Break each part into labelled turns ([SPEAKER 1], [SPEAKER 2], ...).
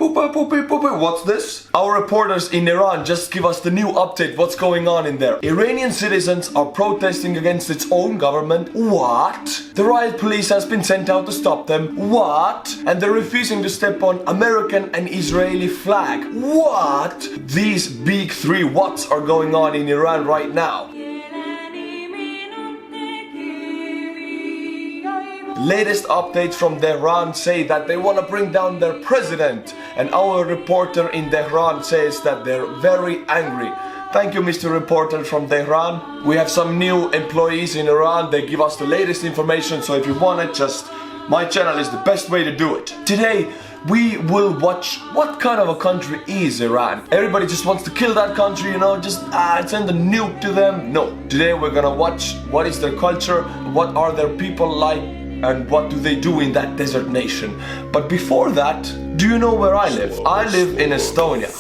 [SPEAKER 1] What's this? Our reporters in Iran just give us the new update. What's going on in there? Iranian citizens are protesting against its own government. What? The riot police has been sent out to stop them. What? And they're refusing to step on American and Israeli flag. What? These big three whats are going on in Iran right now. Latest updates from Tehran say that they want to bring down their president, and our reporter in Tehran says that they're very angry. Thank you, Mr. Reporter from Tehran. We have some new employees in Iran. They give us the latest information, so if you want it, just my channel is the best way to do it. Today we will watch what kind of a country is Iran. Everybody just wants to kill that country, you know, just send a nuke to them. No, today we're gonna watch what is their culture, what are their people like, and what do they do in that desert nation. But before that, do you know where I live? I live in Estonia.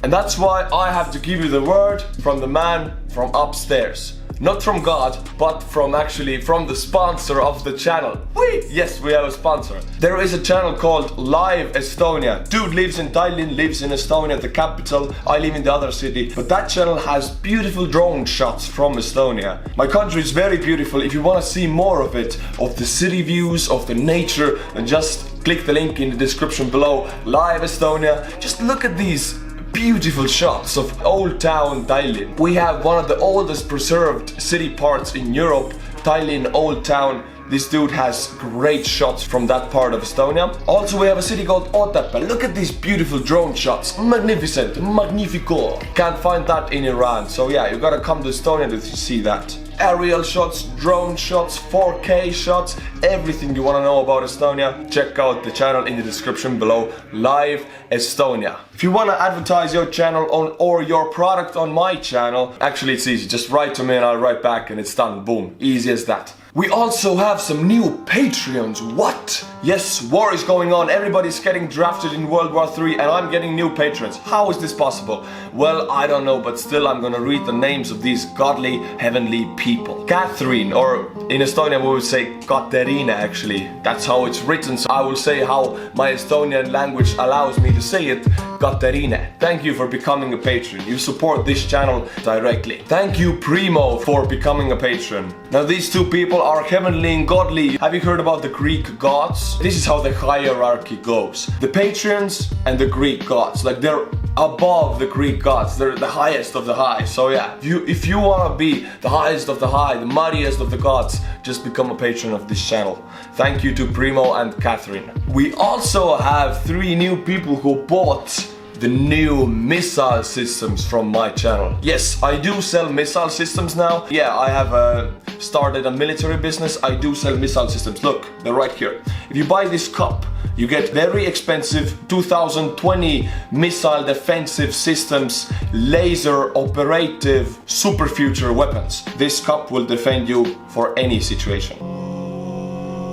[SPEAKER 1] And that's why I have to give you the word from the man from upstairs. Not from God, but from the sponsor of the channel. Wait, yes, we have a sponsor. There is a channel called Live Estonia. Dude lives in Tallinn, lives in Estonia, the capital. I live in the other city. But that channel has beautiful drone shots from Estonia. My country is very beautiful. If you want to see more of it, of the city views, of the nature, then just click the link in the description below. Live Estonia. Just look at these beautiful shots of old town Tallinn. We have one of the oldest preserved city parts in Europe, Tallinn Old Town. This dude has great shots from that part of Estonia. Also, we have a city called Otepää. Look at these beautiful drone shots. Magnificent, magnifico. Can't find that in Iran. So yeah, you gotta come to Estonia to see that. Aerial shots, drone shots, 4K shots, everything you want to know about Estonia, check out the channel in the description below, Live Estonia. If you want to advertise your channel or your product on my channel, actually it's easy, just write to me and I'll write back and it's done, boom, easy as that. We also have some new Patreons. What? Yes, war is going on. Everybody's getting drafted in World War III and I'm getting new patrons. How is this possible? Well, I don't know, but still I'm gonna read the names of these godly, heavenly people. Catherine, or in Estonian we would say Katerina actually. That's how it's written, so I will say how my Estonian language allows me to say it. Katerina. Thank you for becoming a patron. You support this channel directly. Thank you, Primo, for becoming a patron. Now these two people are heavenly and godly. Have you heard about the Greek gods? This is how the hierarchy goes. The patrons and the Greek gods, like they're above the Greek gods. They're the highest of the high. So yeah, if you want to be the highest of the high, the mightiest of the gods, just become a patron of this channel. Thank you to Primo and Catherine. We also have 3 new people who bought the new missile systems from my channel. Yes, I do sell missile systems now. Yeah, I have started a military business. I do sell missile systems. Look, they're right here. If you buy this cup, you get very expensive 2020 missile defensive systems, laser operative super future weapons. This cup will defend you for any situation.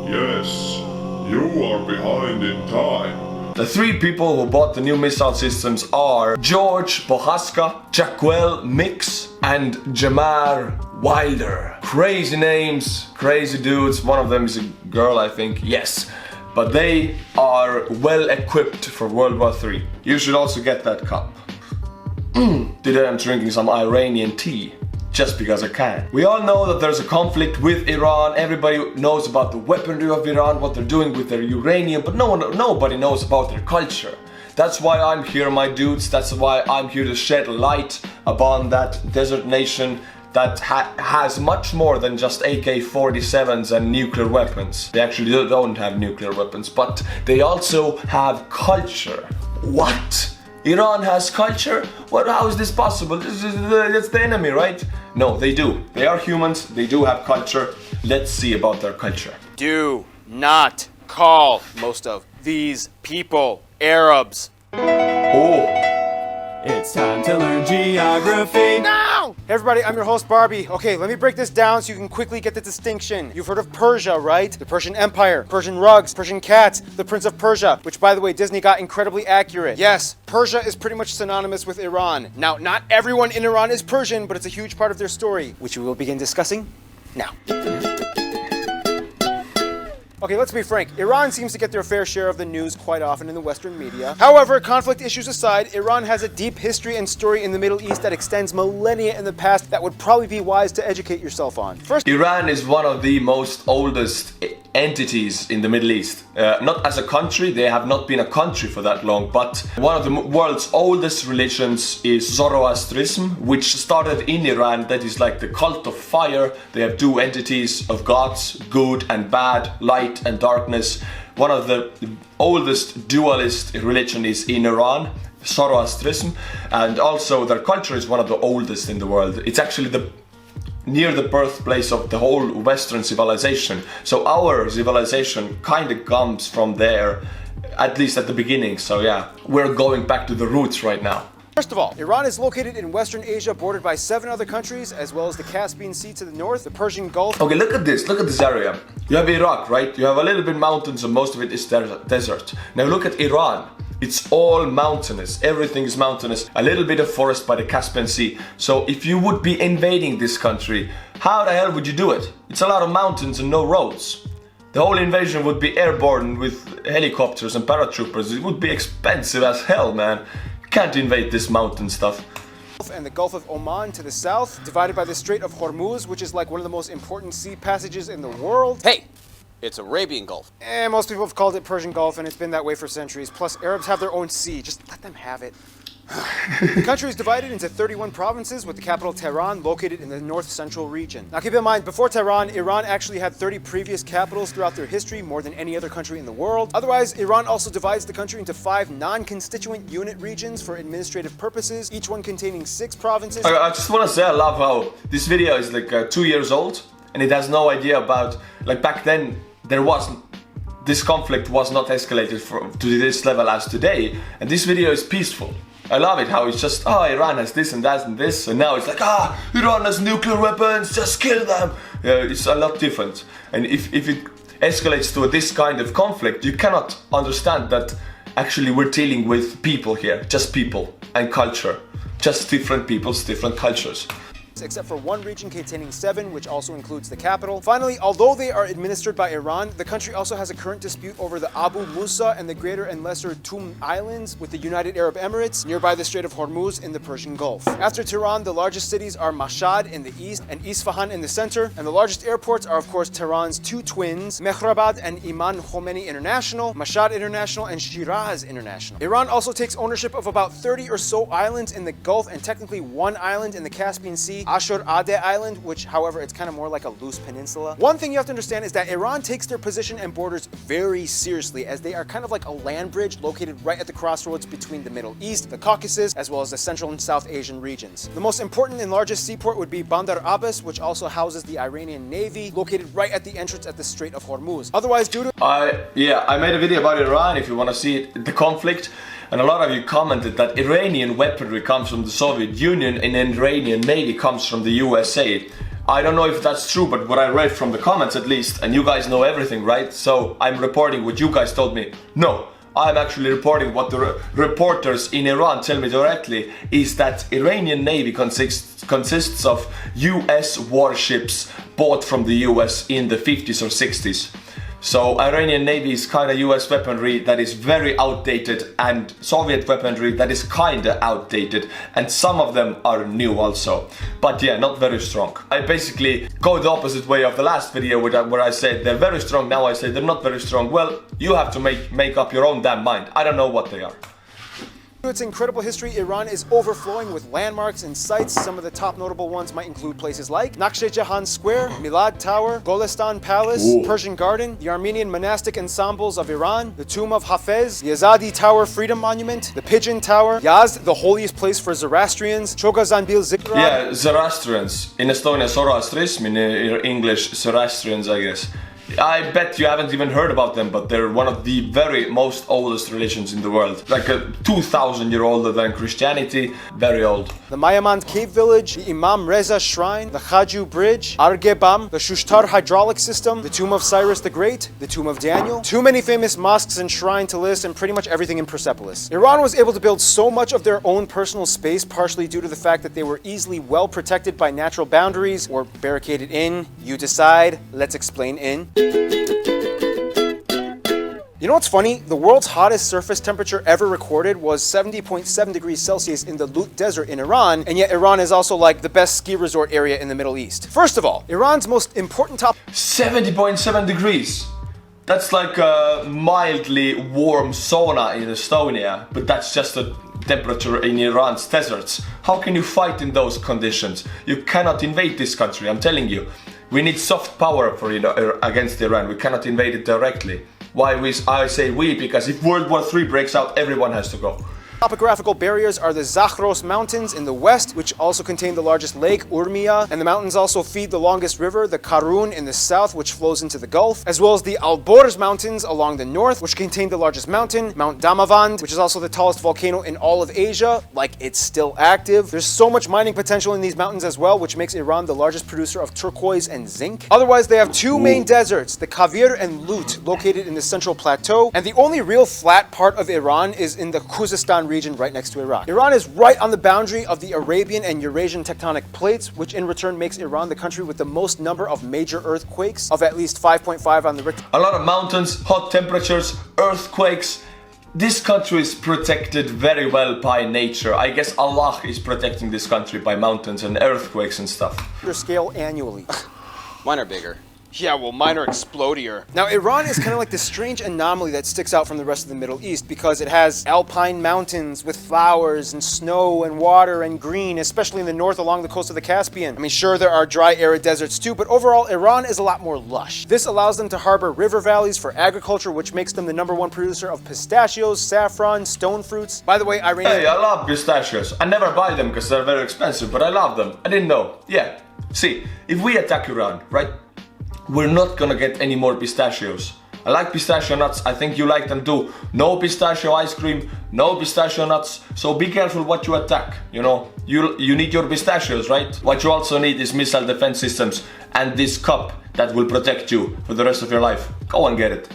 [SPEAKER 2] Yes, you are behind in time.
[SPEAKER 1] The 3 people who bought the new missile systems are George Bohaska, Jacquel Mix, and Jamar Wilder. Crazy names, crazy dudes. One of them is a girl, I think. Yes. But they are well equipped for World War III. You should also get that cup. Today I'm drinking some Iranian tea. Just because I can. We all know that there's a conflict with Iran. Everybody knows about the weaponry of Iran, what they're doing with their uranium, but nobody knows about their culture. That's why I'm here, my dudes. That's why I'm here to shed light upon that desert nation that has much more than just AK-47s and nuclear weapons. They actually don't have nuclear weapons, but they also have culture. What? Iran has culture? How is this possible? That's the enemy, right? No, they do. They are humans, they do have culture. Let's see about their culture.
[SPEAKER 3] Do not call most of these people Arabs.
[SPEAKER 1] Oh.
[SPEAKER 4] It's time to learn geography.
[SPEAKER 3] No! Hey everybody, I'm your host Barbie. Okay, let me break this down so you can quickly get the distinction. You've heard of Persia, right? The Persian Empire, Persian rugs, Persian cats, the Prince of Persia, which by the way, Disney got incredibly accurate. Yes, Persia is pretty much synonymous with Iran. Now, not everyone in Iran is Persian, but it's a huge part of their story, which we will begin discussing now. Okay, let's be frank. Iran seems to get their fair share of the news quite often in the Western media. However, conflict issues aside, Iran has a deep history and story in the Middle East that extends millennia in the past that would probably be wise to educate yourself on. First,
[SPEAKER 1] Iran is one of the most oldest entities in the Middle East. Not as a country, they have not been a country for that long, but one of the world's oldest religions is Zoroastrianism, which started in Iran. That is like the cult of fire. They have two entities of gods, good and bad, light and darkness. One of the oldest dualist religion is in Iran, Zoroastrianism, and also their culture is one of the oldest in the world. It's actually near the birthplace of the whole Western civilization. So our civilization kind of comes from there, at least at the beginning. So yeah, we're going back to the roots right now.
[SPEAKER 3] First of all, Iran is located in Western Asia, bordered by 7 other countries, as well as the Caspian Sea to the north, the Persian Gulf.
[SPEAKER 1] Okay, look at this area. You have Iraq, right? You have a little bit mountains and most of it is desert. Now look at Iran. It's all mountainous, everything is mountainous, a little bit of forest by the Caspian Sea. So if you would be invading this country, how the hell would you do it? It's a lot of mountains and no roads. The whole invasion would be airborne with helicopters and paratroopers. It would be expensive as hell, man. You can't invade this mountain stuff.
[SPEAKER 3] And the Gulf of Oman to the south, divided by the Strait of Hormuz, which is like one of the most important sea passages in the world.
[SPEAKER 5] Hey! It's Arabian Gulf.
[SPEAKER 3] Most people have called it Persian Gulf, and it's been that way for centuries. Plus, Arabs have their own sea. Just let them have it. The country is divided into 31 provinces, with the capital Tehran located in the north-central region. Now keep in mind, before Tehran, Iran actually had 30 previous capitals throughout their history, more than any other country in the world. Otherwise, Iran also divides the country into 5 non-constituent unit regions for administrative purposes, each one containing 6 provinces.
[SPEAKER 1] I just want to say I love how this video is like 2 years old, and it has no idea about, like back then, this conflict was not escalated to this level as today, and this video is peaceful. I love it how it's just, Iran has this and that and this, and now it's like, Iran has nuclear weapons, just kill them. It's a lot different. And if it escalates to this kind of conflict, you cannot understand that actually we're dealing with people here, just people and culture, just different peoples, different cultures.
[SPEAKER 3] Except for one region containing 7, which also includes the capital. Finally, although they are administered by Iran, the country also has a current dispute over the Abu Musa and the Greater and Lesser Tum Islands with the United Arab Emirates, nearby the Strait of Hormuz in the Persian Gulf. After Tehran, the largest cities are Mashhad in the east and Isfahan in the center, and the largest airports are of course Tehran's 2 twins, Mehrabad and Imam Khomeini International, Mashhad International, and Shiraz International. Iran also takes ownership of about 30 or so islands in the Gulf and technically 1 island in the Caspian Sea, Ashur Ade Island, which however it's kind of more like a loose peninsula. One thing you have to understand is that Iran takes their position and borders very seriously, as they are kind of like a land bridge located right at the crossroads between the Middle East, the Caucasus, as well as the Central and South Asian regions. The most important and largest seaport would be Bandar Abbas, which also houses the Iranian Navy, located right at the entrance at the Strait of Hormuz. Otherwise, due to
[SPEAKER 1] I made a video about Iran if you want to see the conflict. And a lot of you commented that Iranian weaponry comes from the Soviet Union and Iranian Navy comes from the USA. I don't know if that's true, but what I read from the comments at least, and you guys know everything, right? So I'm reporting what you guys told me. No, I'm actually reporting what the reporters in Iran tell me directly, is that Iranian Navy consists of US warships bought from the US in the 50s or 60s. So Iranian Navy is kind of US weaponry that is very outdated, and Soviet weaponry that is kind of outdated, and some of them are new also. But yeah, not very strong. I basically go the opposite way of the last video where I said they're very strong, now I say they're not very strong. Well, you have to make up your own damn mind. I don't know what they are.
[SPEAKER 3] To its incredible history, Iran is overflowing with landmarks and sites. Some of the top notable ones might include places like Nakhchivan Square, Milad Tower, Golestan Palace, Persian Garden, the Armenian monastic ensembles of Iran, the Tomb of Hafez, the Azadi Tower Freedom Monument, the Pigeon Tower, Yazd, the holiest place for Zoroastrians, Chogazanbil Zikra.
[SPEAKER 1] Yeah, Zoroastrians. In Estonia, Zoroastrism, in English, Zoroastrians, I guess. I bet you haven't even heard about them, but they're one of the very most oldest religions in the world. Like 2,000 years older than Christianity, very old.
[SPEAKER 3] The Mayamand Cave Village, the Imam Reza Shrine, the Khaju Bridge, Argebam, the Shushtar Hydraulic System, the Tomb of Cyrus the Great, the Tomb of Daniel. Too many famous mosques and shrines to list, and pretty much everything in Persepolis. Iran was able to build so much of their own personal space, partially due to the fact that they were easily well protected by natural boundaries, or barricaded in. You decide. Let's explain in. You know what's funny? The world's hottest surface temperature ever recorded was 70.7 degrees Celsius in the Lut Desert in Iran, and yet Iran is also like the best ski resort area in the Middle East. First of all, Iran's most important top
[SPEAKER 1] 70.7 degrees. That's like a mildly warm sauna in Estonia, but that's just the temperature in Iran's deserts. How can you fight in those conditions? You cannot invade this country, I'm telling you. We need soft power for against Iran. We cannot invade it directly. Why I say we? Because if World War III breaks out, everyone has to go.
[SPEAKER 3] topographical barriers are the Zagros Mountains in the west, which also contain the largest lake, Urmia, and the mountains also feed the longest river, the Karun, in the south, which flows into the Gulf, as well as the Alborz Mountains along the north, which contain the largest mountain, Mount Damavand, which is also the tallest volcano in all of Asia, like it's still active. There's so much mining potential in these mountains as well, which makes Iran the largest producer of turquoise and zinc. Otherwise, they have two main deserts, the Kavir and Lut, located in the central plateau, and the only real flat part of Iran is in the Khuzestan region right next to Iraq. Iran is right on the boundary of the Arabian and Eurasian tectonic plates, which in return makes Iran the country with the most number of major earthquakes, of at least 5.5 on the Richter.
[SPEAKER 1] A lot of mountains, hot temperatures, earthquakes. This country is protected very well by nature. I guess Allah is protecting this country by mountains and earthquakes and stuff.
[SPEAKER 3] Scale annually.
[SPEAKER 5] Mine are bigger.
[SPEAKER 3] Yeah, well, mine are explodier. Now, Iran is kind of like this strange anomaly that sticks out from the rest of the Middle East because it has alpine mountains with flowers and snow and water and green, especially in the north along the coast of the Caspian. I mean, sure, there are dry, arid deserts too, but overall, Iran is a lot more lush. This allows them to harbor river valleys for agriculture, which makes them the #1 producer of pistachios, saffron, stone fruits. By the way, Iranian...
[SPEAKER 1] Hey, I love pistachios. I never buy them because they're very expensive, but I love them. I didn't know. Yeah. See, if we attack Iran, right? We're not gonna get any more pistachios. I like pistachio nuts, I think you like them too. No pistachio ice cream, no pistachio nuts, so be careful what you attack, you know. You need your pistachios, right? What you also need is missile defense systems and this cup that will protect you for the rest of your life. Go and get it.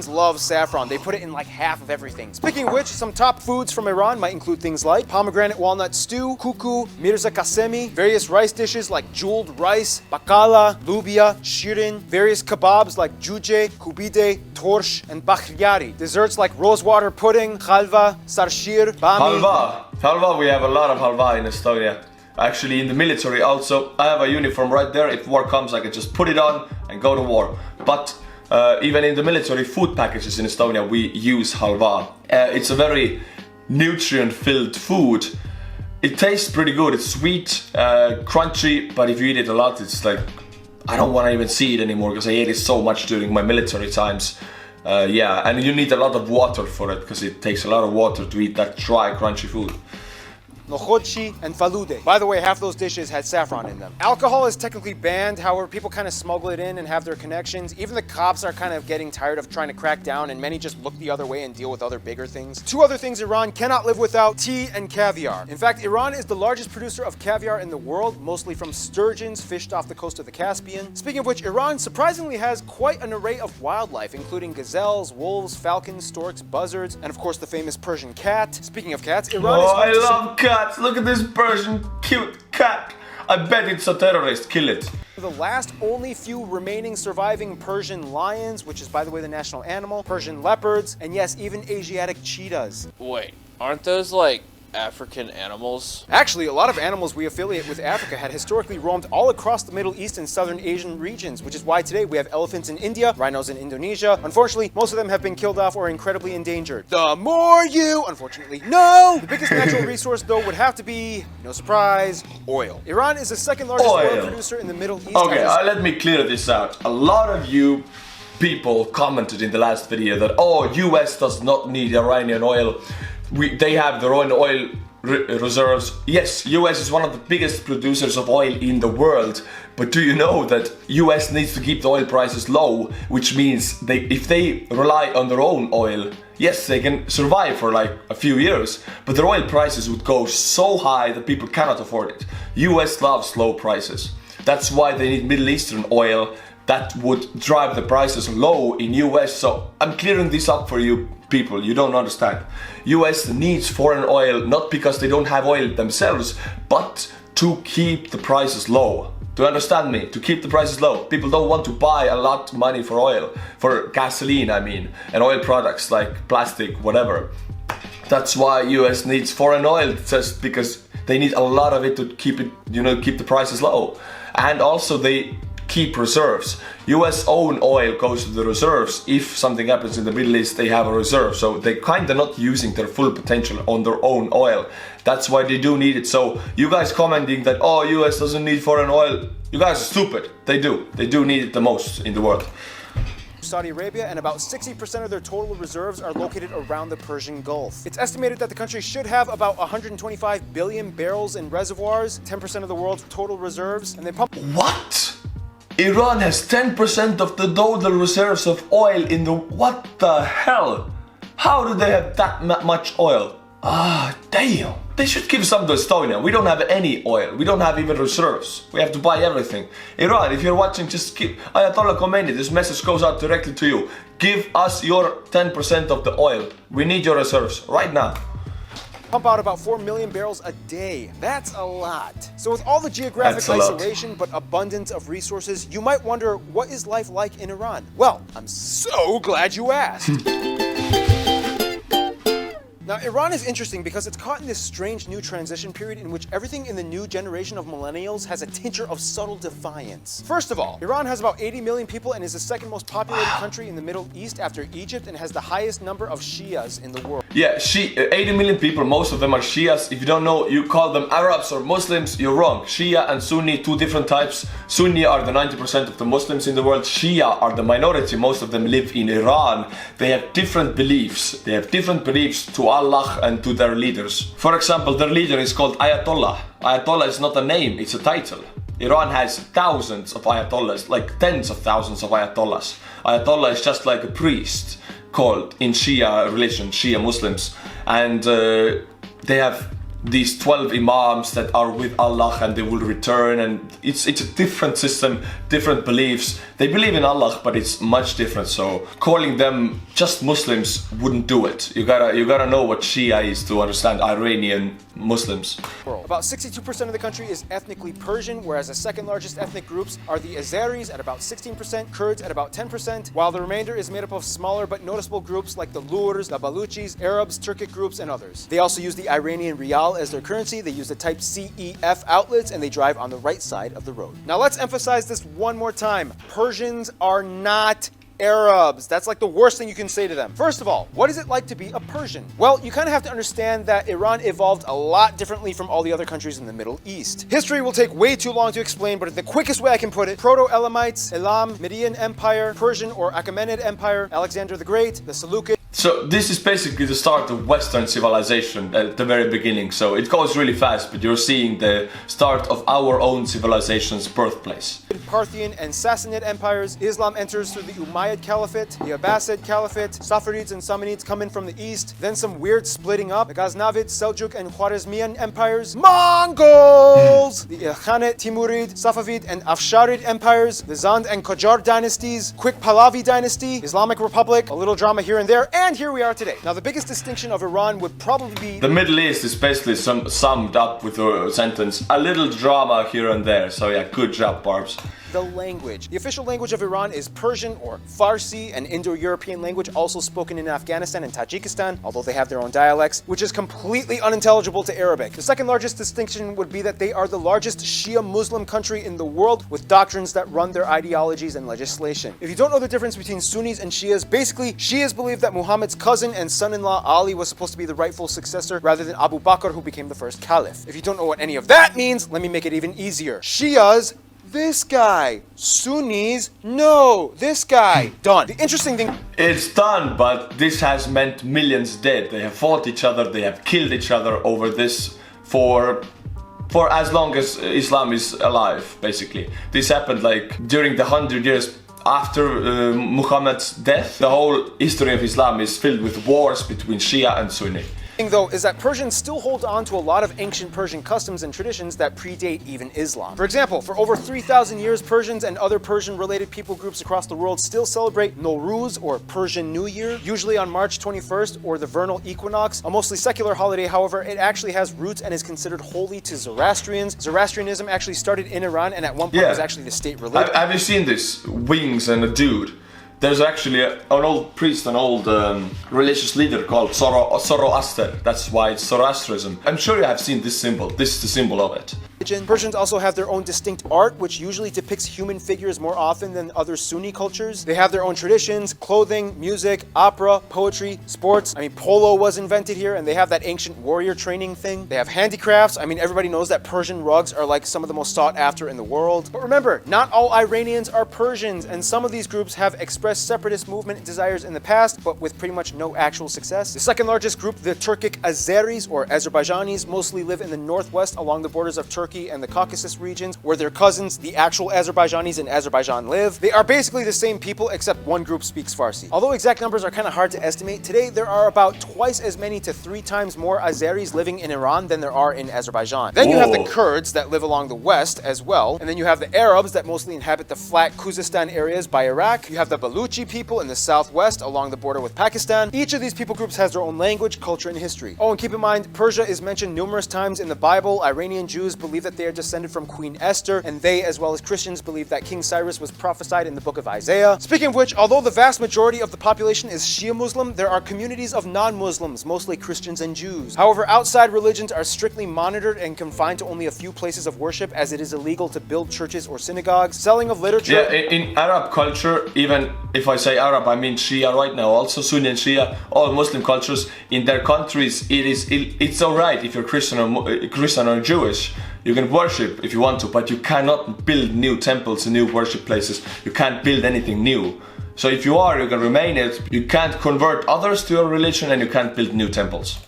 [SPEAKER 3] Love saffron. They put it in like half of everything. Speaking of which, some top foods from Iran might include things like pomegranate walnut stew, kuku, mirza kasemi, various rice dishes like jeweled rice, bakala, lubia, shirin, various kebabs like juje, kubide, torsh, and bakhyari. Desserts like rosewater pudding, halva, sarshir, bami.
[SPEAKER 1] Halva, we have a lot of halva in Estonia. Actually, in the military also, I have a uniform right there. If war comes, I can just put it on and go to war. But even in the military food packages in Estonia, we use halva. It's a very nutrient-filled food. It tastes pretty good. It's sweet, crunchy, but if you eat it a lot, it's like, I don't want to even see it anymore because I ate it so much during my military times. Yeah, and you need a lot of water for it because it takes a lot of water to eat that dry, crunchy food.
[SPEAKER 3] Nohodshi, and falude. By the way, half those dishes had saffron in them. Alcohol is technically banned, however, people kind of smuggle it in and have their connections. Even the cops are kind of getting tired of trying to crack down, and many just look the other way and deal with other bigger things. Two other things Iran cannot live without: tea and caviar. In fact, Iran is the largest producer of caviar in the world, mostly from sturgeons fished off the coast of the Caspian. Speaking of which, Iran surprisingly has quite an array of wildlife, including gazelles, wolves, falcons, storks, buzzards, and of course the famous Persian cat. Speaking of cats, Iran is...
[SPEAKER 1] I love cats! Look at this Persian cute cat! I bet it's a terrorist, kill it.
[SPEAKER 3] The last only few remaining surviving Persian lions, which is by the way the national animal, Persian leopards, and yes, even Asiatic cheetahs.
[SPEAKER 6] Wait, aren't those like African animals?
[SPEAKER 3] Actually, a lot of animals we affiliate with Africa had historically roamed all across the Middle East and Southern Asian regions, which is why today we have elephants in India, rhinos in Indonesia. Unfortunately, most of them have been killed off or incredibly endangered. The more you, unfortunately, know! The biggest natural resource, though, would have to be, no surprise, oil. Iran is the second largest oil producer in the Middle East.
[SPEAKER 1] Okay, let me clear this out. A lot of you people commented in the last video that, oh, US does not need Iranian oil. They have their own oil reserves. Yes, US is one of the biggest producers of oil in the world, but do you know that US needs to keep the oil prices low, which means if they rely on their own oil, yes, they can survive for like a few years, but their oil prices would go so high that people cannot afford it. US loves low prices. That's why they need Middle Eastern oil that would drive the prices low in US. So I'm clearing this up for you people, you don't understand. US needs foreign oil not because they don't have oil themselves, but to keep the prices low. Do you understand me? To keep the prices low. People don't want to buy a lot of money for oil, for gasoline I mean, and oil products like plastic, whatever. That's why US needs foreign oil, just because they need a lot of it to keep it, keep the prices low. And also they keep reserves. US own oil goes to the reserves. If something happens in the Middle East, they have a reserve. So they kind of not using their full potential on their own oil. That's why they do need it. So you guys commenting that, oh, US doesn't need foreign oil, you guys are stupid. They do. They do need it the most in the world.
[SPEAKER 3] Saudi Arabia, and about 60% of their total reserves are located around the Persian Gulf. It's estimated that the country should have about 125 billion barrels in reservoirs, 10% of the world's total reserves, and they pump—
[SPEAKER 1] What? Iran has 10% of the total reserves of oil in the— What the hell? How do they have that much oil? Ah, damn. They should give some to Estonia. We don't have any oil. We don't have even reserves. We have to buy everything. Iran, if you're watching, just keep— Ayatollah Khomeini, this message goes out directly to you. Give us your 10% of the oil. We need your reserves right now.
[SPEAKER 3] Pump out about 4 million barrels a day. That's a lot. So with all the geographic isolation but abundance of resources, you might wonder, what is life like in Iran? Well, I'm so glad you asked. Now, Iran is interesting because it's caught in this strange new transition period in which everything in the new generation of millennials has a tincture of subtle defiance. First of all, Iran has about 80 million people and is the second most populated country in the Middle East after Egypt, and has the highest number of Shias in the world.
[SPEAKER 1] Yeah, 80 million people, most of them are Shias. If you don't know, you call them Arabs or Muslims, you're wrong. Shia and Sunni, two different types. Sunni are the 90% of the Muslims in the world. Shia are the minority. Most of them live in Iran. They have different beliefs. They have different beliefs to Allah and to their leaders. For example, their leader is called Ayatollah. Ayatollah is not a name, it's a title. Iran has thousands of Ayatollahs, like tens of thousands of Ayatollahs. Ayatollah is just like a priest called in Shia religion, Shia Muslims. And they have these 12 imams that are with Allah and they will return, and it's a different system, different beliefs. They believe in Allah, but it's much different. So calling them just Muslims wouldn't do it. You gotta know what Shia is to understand Iranian Muslims.
[SPEAKER 3] About 62% of the country is ethnically Persian, whereas the second largest ethnic groups are the Azeris at about 16%, Kurds at about 10%, while the remainder is made up of smaller but noticeable groups like the Lurs, the Baluchis, Arabs, Turkic groups, and others. They also use the Iranian rial as their currency. They use the type CEF outlets, and they drive on the right side of the road. Now let's emphasize this one more time. Persians are not Arabs. That's like the worst thing you can say to them. First of all, what is it like to be a Persian? Well, you kind of have to understand that Iran evolved a lot differently from all the other countries in the Middle East. History will take way too long to explain, but the quickest way I can put it: Proto-Elamites, Elam, Median Empire, Persian or Achaemenid Empire, Alexander the Great, the Seleucids.
[SPEAKER 1] So this is basically the start of Western civilization at the very beginning. So it goes really fast, but you're seeing the start of our own civilization's birthplace.
[SPEAKER 3] Parthian and Sassanid empires. Islam enters through the Umayyad Caliphate, the Abbasid Caliphate. Safarids and Samanids come in from the east. Then some weird splitting up. The Ghaznavid, Seljuk, and Khwarezmian empires. Mongols! The Ilkhanid, Timurid, Safavid, and Afsharid empires. The Zand and Qajar dynasties. Quick Pahlavi dynasty. Islamic Republic. A little drama here and there. And here we are today. Now, the biggest distinction of Iran would probably be
[SPEAKER 1] the Middle East is basically summed up with a sentence: a little drama here and there. So yeah, good job, Barbs.
[SPEAKER 3] the language. The official language of Iran is Persian or Farsi, an Indo-European language also spoken in Afghanistan and Tajikistan, although they have their own dialects, which is completely unintelligible to Arabic. The second largest distinction would be that they are the largest Shia Muslim country in the world, with doctrines that run their ideologies and legislation. If you don't know the difference between Sunnis and Shias, basically, Shias believe that Muhammad's cousin and son-in-law Ali was supposed to be the rightful successor rather than Abu Bakr, who became the first caliph. If you don't know what any of that means, let me make it even easier. Shias, this guy. Sunnis, no, this guy. Done. The interesting thing...
[SPEAKER 1] It's done, but this has meant millions dead. They have fought each other, they have killed each other over this for as long as Islam is alive, basically. This happened like during the 100 years after Muhammad's death. The whole history of Islam is filled with wars between Shia and Sunni.
[SPEAKER 3] thing though is that Persians still hold on to a lot of ancient Persian customs and traditions that predate even Islam. For example, for over 3,000 years, Persians and other Persian-related people groups across the world still celebrate Nowruz, or Persian New Year, usually on March 21st or the vernal equinox. A mostly secular holiday, however, it actually has roots and is considered holy to Zoroastrians. Zoroastrianism actually started in Iran and at one point was actually the state religion.
[SPEAKER 1] Have you seen this? Wings and a dude. There's actually an old priest, an old religious leader called Zoroaster. That's why it's Zoroastrianism. I'm sure you have seen this symbol. This is the symbol of it.
[SPEAKER 3] Persians also have their own distinct art, which usually depicts human figures more often than other Sunni cultures. They have their own traditions, clothing, music, opera, poetry, sports. I mean, polo was invented here, and they have that ancient warrior training thing. They have handicrafts. I mean, everybody knows that Persian rugs are like some of the most sought after in the world. But remember, not all Iranians are Persians, and some of these groups have expressed separatist movement desires in the past, but with pretty much no actual success. The second largest group, the Turkic Azeris, or Azerbaijanis, mostly live in the northwest along the borders of Turkey and the Caucasus regions, where their cousins, the actual Azerbaijanis in Azerbaijan, live. They are basically the same people, except one group speaks Farsi. Although exact numbers are kind of hard to estimate, today there are about twice as many to 3 times more Azeris living in Iran than there are in Azerbaijan. Then you have the Kurds that live along the west as well, and then you have the Arabs that mostly inhabit the flat Khuzestan areas by Iraq. You have the Baluchi people in the southwest along the border with Pakistan. Each of these people groups has their own language, culture, and history. Oh, and keep in mind, Persia is mentioned numerous times in the Bible. Iranian Jews believe that they are descended from Queen Esther, and they, as well as Christians, believe that King Cyrus was prophesied in the book of Isaiah. Speaking of which, although the vast majority of the population is Shia Muslim, there are communities of non-Muslims, mostly Christians and Jews. However, outside religions are strictly monitored and confined to only a few places of worship, as it is illegal to build churches or synagogues. Selling of literature...
[SPEAKER 1] Yeah, in Arab culture, even if I say Arab, I mean Shia right now, also Sunni and Shia, all Muslim cultures, in their countries, it's alright if you're Christian or Jewish. You can worship if you want to, but you cannot build new temples and new worship places. You can't build anything new. So if you can remain it. You can't convert others to your religion, and you can't build new temples.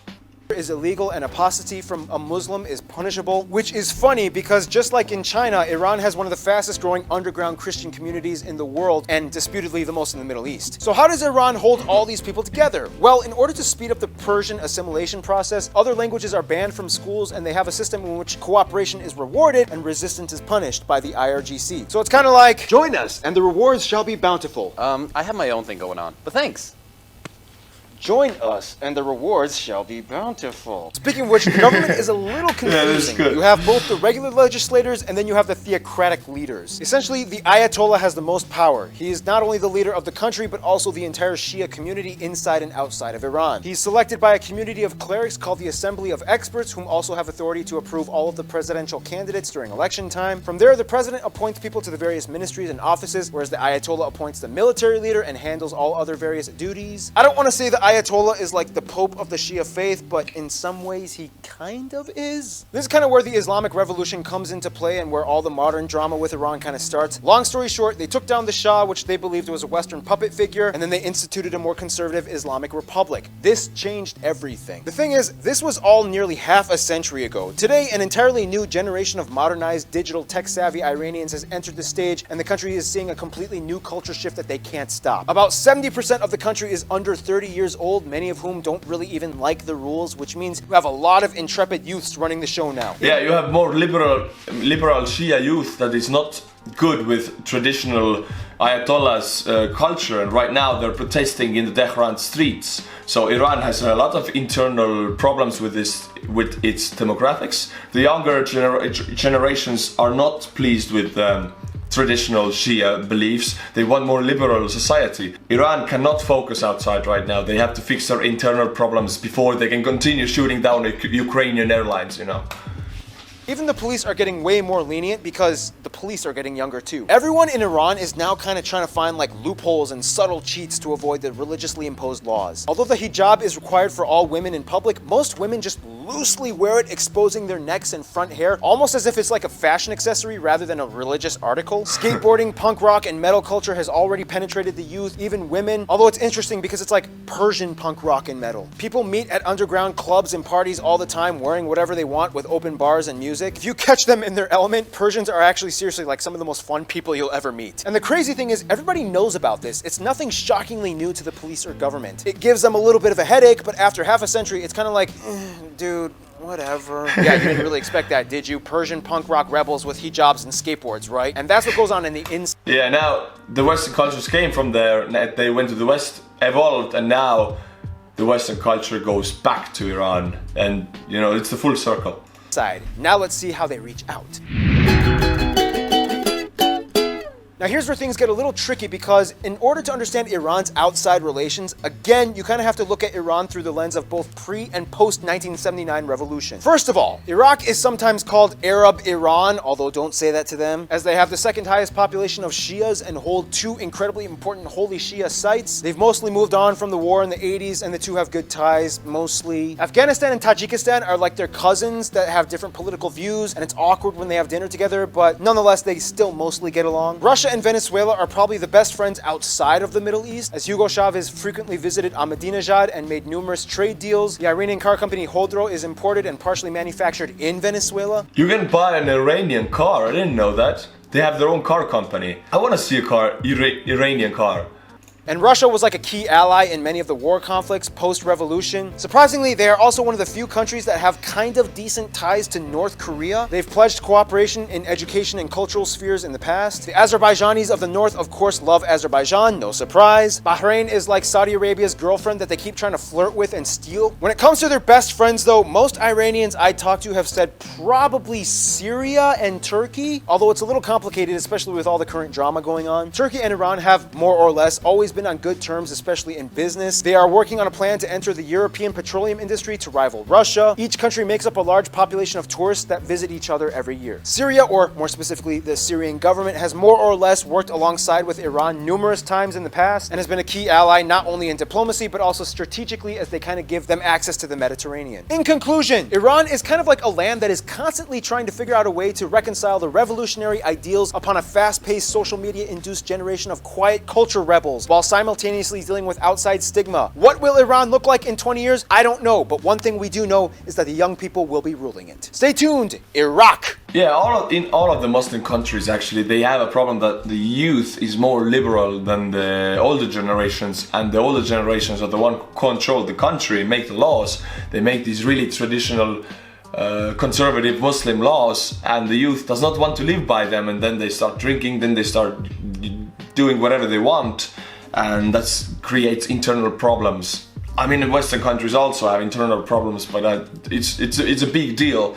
[SPEAKER 3] Is illegal, and apostasy from a Muslim is punishable, which is funny because just like in China, Iran has one of the fastest growing underground Christian communities in the world, and disputedly the most in the Middle East. So how does Iran hold all these people together? Well, in order to speed up the Persian assimilation process, other languages are banned from schools, and they have a system in which cooperation is rewarded and resistance is punished by the IRGC. So it's kind of like, join us and the rewards shall be bountiful.
[SPEAKER 5] I have my own thing going on, but thanks.
[SPEAKER 3] Join us, and the rewards shall be bountiful. Speaking of which, the government is a little confusing. You have both the regular legislators, and then you have the theocratic leaders. Essentially, the Ayatollah has the most power. He is not only the leader of the country, but also the entire Shia community inside and outside of Iran. He's selected by a community of clerics called the Assembly of Experts, whom also have authority to approve all of the presidential candidates during election time. From there, the president appoints people to the various ministries and offices, whereas the Ayatollah appoints the military leader and handles all other various duties. I don't want to say the Ayatollah is like the Pope of the Shia faith, but in some ways he kind of is. This is kind of where the Islamic Revolution comes into play and where all the modern drama with Iran kind of starts. Long story short, they took down the Shah, which they believed was a Western puppet figure, and then they instituted a more conservative Islamic Republic. This changed everything. The thing is, this was all nearly half a century ago. Today, an entirely new generation of modernized, digital, tech-savvy Iranians has entered the stage, and the country is seeing a completely new culture shift that they can't stop. About 70% of the country is under 30 years old, many of whom don't really even like the rules, which means we have a lot of intrepid youths running the show now.
[SPEAKER 1] Yeah, you have more liberal Shia youth that is not good with traditional Ayatollah's culture, and right now they're protesting in the Tehran streets. So Iran has a lot of internal problems with its demographics. The younger generations are not pleased with traditional Shia beliefs. They want more liberal society. Iran cannot focus outside right now. They have to fix their internal problems before they can continue shooting down Ukrainian airlines, you know.
[SPEAKER 3] Even the police are getting way more lenient because the police are getting younger too. Everyone in Iran is now kind of trying to find like loopholes and subtle cheats to avoid the religiously imposed laws. Although the hijab is required for all women in public, most women just loosely wear it, exposing their necks and front hair, almost as if it's like a fashion accessory rather than a religious article. Skateboarding, punk rock, and metal culture has already penetrated the youth, even women, although it's interesting because it's like Persian punk rock and metal. People meet at underground clubs and parties all the time wearing whatever they want with open bars and music. If you catch them in their element, Persians are actually seriously like some of the most fun people you'll ever meet. And the crazy thing is, everybody knows about this. It's nothing shockingly new to the police or government. It gives them a little bit of a headache, but after half a century, it's kind of like, dude, whatever. Yeah, you didn't really expect that, did you? Persian punk rock rebels with hijabs and skateboards, right? And that's what goes on in the inside.
[SPEAKER 1] Yeah, now the Western cultures came from there, they went to the West, evolved, and now the Western culture goes back to Iran. And, you know, it's the full circle.
[SPEAKER 3] Now let's see how they reach out. Now here's where things get a little tricky because in order to understand Iran's outside relations, again, you kind of have to look at Iran through the lens of both pre and post 1979 revolution. First of all, Iraq is sometimes called Arab Iran, although don't say that to them, as they have the second highest population of Shias and hold two incredibly important holy Shia sites. They've mostly moved on from the war in the 80s and the two have good ties, mostly. Afghanistan and Tajikistan are like their cousins that have different political views and it's awkward when they have dinner together, but nonetheless, they still mostly get along. Russia and Venezuela are probably the best friends outside of the Middle East, as Hugo Chavez frequently visited Ahmadinejad and made numerous trade deals. The Iranian car company Hodro is imported and partially manufactured in Venezuela.
[SPEAKER 1] You can buy an Iranian car, I didn't know that. They have their own car company. I want to see a car, Iranian car.
[SPEAKER 3] And Russia was like a key ally in many of the war conflicts post-revolution. Surprisingly, they are also one of the few countries that have kind of decent ties to North Korea. They've pledged cooperation in education and cultural spheres in the past. The Azerbaijanis of the north, of course, love Azerbaijan, no surprise. Bahrain is like Saudi Arabia's girlfriend that they keep trying to flirt with and steal. When it comes to their best friends though, most Iranians I talk to have said probably Syria and Turkey, although it's a little complicated, especially with all the current drama going on. Turkey and Iran have more or less always been on good terms, especially in business. They are working on a plan to enter the European petroleum industry to rival Russia. Each country makes up a large population of tourists that visit each other every year. Syria, or more specifically the Syrian government, has more or less worked alongside with Iran numerous times in the past and has been a key ally not only in diplomacy but also strategically, as they kind of give them access to the Mediterranean. In conclusion, Iran is kind of like a land that is constantly trying to figure out a way to reconcile the revolutionary ideals upon a fast-paced social media-induced generation of quiet culture rebels while simultaneously dealing with outside stigma. What will Iran look like in 20 years? I don't know, but one thing we do know is that the young people will be ruling it. Stay tuned, Iraq!
[SPEAKER 1] Yeah, in all of the Muslim countries actually, they have a problem that the youth is more liberal than the older generations, and the older generations are the one who control the country, make the laws. They make these really traditional conservative Muslim laws, and the youth does not want to live by them, and then they start drinking, then they start doing whatever they want, and that creates internal problems. I mean, the Western countries also have internal problems, but it's a big deal.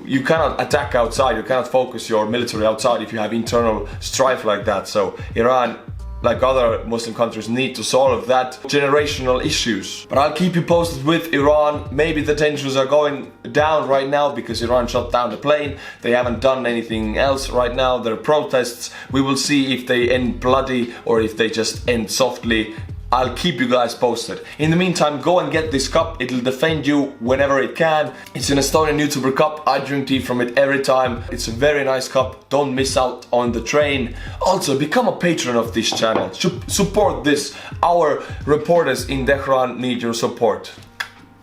[SPEAKER 1] You cannot attack outside, you cannot focus your military outside if you have internal strife like that. So Iran, like other Muslim countries, need to solve that generational issues. But I'll keep you posted with Iran. Maybe the tensions are going down right now because Iran shot down the plane. They haven't done anything else right now. There are protests. We will see if they end bloody or if they just end softly. I'll keep you guys posted. In the meantime, go and get this cup. It'll defend you whenever it can. It's an Estonian Youtuber Cup. I drink tea from it every time. It's a very nice cup. Don't miss out on the train. Also, become a patron of this channel. Support this. Our reporters in Tehran need your support.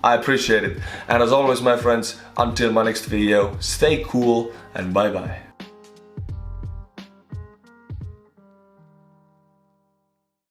[SPEAKER 1] I appreciate it. And as always, my friends, until my next video, stay cool and bye bye.